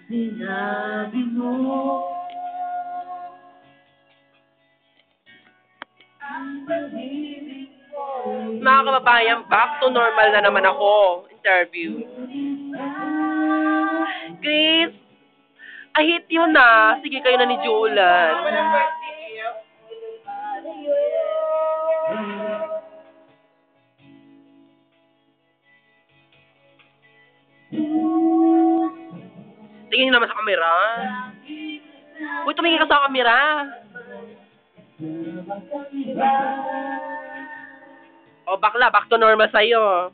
Sinabi mo ang pag-ibig ko'y Mga kababayan, back to normal na naman ako. Interview. Chris, I hate you na. Sige, kayo na ni Julan. Tingin nyo naman sa kamera. Uy, tumingin ka sa kamera. O, bakla, back to normal sa'yo.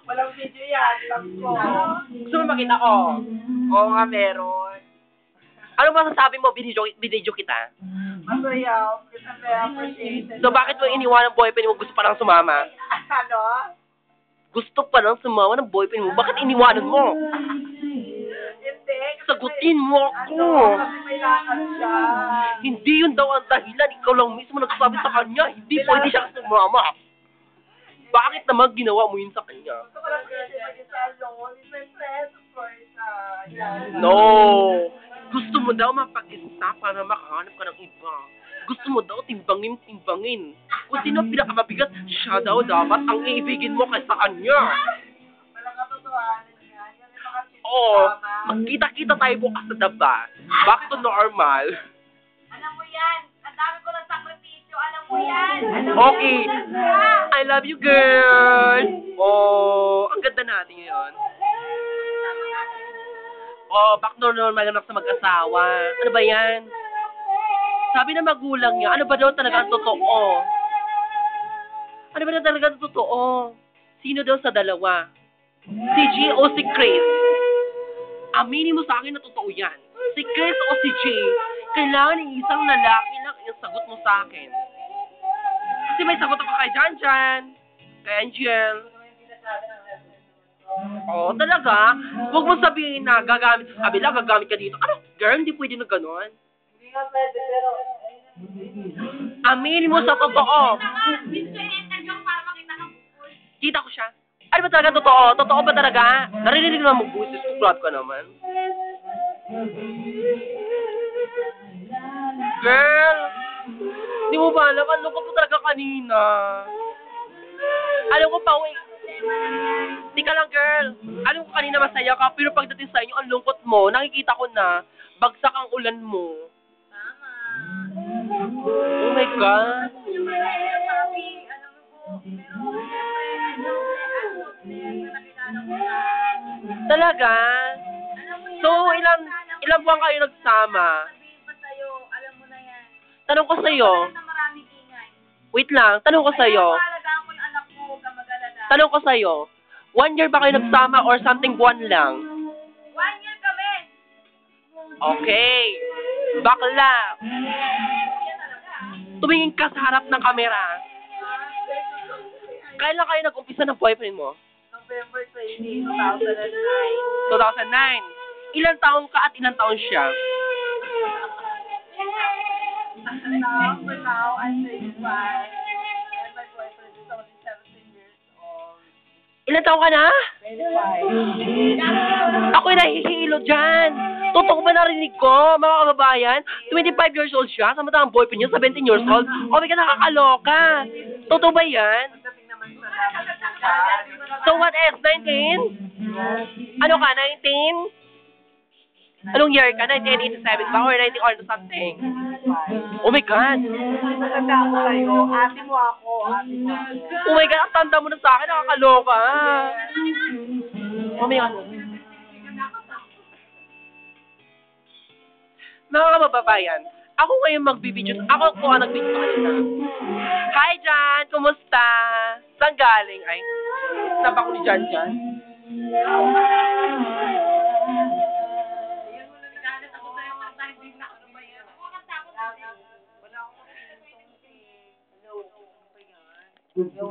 Walang video yan, lang ko. Gusto mo makita ko? Oo nga, meron. Ano ba sasabi mo, binidyo kita? Masaya, kasi very appreciated. So, bakit mo iniwan ang boyfriend mo? Gusto pa lang sumama? Ano? Gusto pa lang sumama ng boyfriend mo? Bakit iniwanan mo? Hindi. Sagutin mo ako. Kasi may lakad siya. Hindi yun daw ang dahilan. Ikaw lang mismo nagsasabi sa kanya. Hindi pwede siya sumama. Bakit naman ginawa mo yun sa kanya? Gusto ko lang kasi mag-isa alone. It's my friend, of course. Yeah. No! Gusto mo daw mapag-isa para makahanap ka ng iba. Gusto mo daw timbangin. Kung sino ang pinakamabigat, siya daw dapat ang iibigin mo kaysa kanya. Walang katotohanan yan. Yan yung mga Oo, magkita-kita tayo bukas sa daba. Back to normal. Alam mo yan. Ang dami ko ng sakripisyo. Alam mo yan. Okay. I love you, girl. Oh, ang ganda natin yun. Oh, back to normal naman sa mag-asawa. Ano ba yan? Sabi ng magulang niya, ano ba daw talaga ang totoo? Ano ba daw talaga ang totoo? Sino daw sa dalawa? Si G o si Chris? Aminin mo sa akin na totoo yan. Si Chris o si G? Kailangan ng isang lalaki lang yung sagot mo sa akin. Kasi may sagot ako kay Jan, kay Angel. Oo, talaga. Huwag mo sabihin na gagamit sa kabila, gagamit ka dito. Ano, girl, hindi pwede na gano'n. Hindi nga pwede, pero... Aminin mo sa totoo. Gusto yung interview ko para makita ng bukol. Kita ko siya. Ano ba talaga totoo? Totoo ba talaga? Narinig naman mo busis ko, plot ka naman. Girl! Di mo ba alam? Ang lungkot mo talaga kanina. Alam ko pa, wait. Di ka lang, girl. Alam ko kanina masaya ka, pero pagdating sa inyo, ang lungkot mo, nakikita ko na, bagsak ang ulan mo. Tama. Oh my God. Yung mga papi, alam mo po, pero siyempre, nakilala ko na. Talaga? Alam mo yan. So, ilang buwan kayo nagsama? Sabihin pa sa'yo, alam mo na yan. Tanong ko sa'yo. Wala na maraming ingay. Wait lang, tanong ko sa'yo. Kaya mahalagaan ko ang anak mo, huwag ka mag-alala. Tanong ko sa'yo. 1 year ba kayo nagsama or something buwan lang? 1 year kami. Okay. Bakla. Yan talaga. Tumingin ka sa harap ng kamera. Kailan kayo nag-umpisa ng boyfriend mo? November 20, 2009. 2009. Ilang taon ka at ilang taon siya? For now, I'm 35. And my boyfriend is only 17 years old. Ilang taon ka na? 25. Ako'y nahihilo dyan. Totoo ba narinig ko, mga kababayan? 25 years old siya, samantalang boyfriend niya, 17 years old. Oh my God, nakakaloka. Totoo ba yan? Pagdating naman sa So what else? 19? Ano ka, 19? Anong year ka? 1987 ba? Or 19 or something? Oh my God. Matanda ako sa'yo. Ate mo ako. Oh my God, ang tanda mo na sa akin, nakakaloka. Oh my God. Mga kababayan, ako ngayon magbibideo. Ako ang nagbideo kanina. Hi, Jan! Kumusta? Saan galing? Ay, saba ko ni Jan. Ito,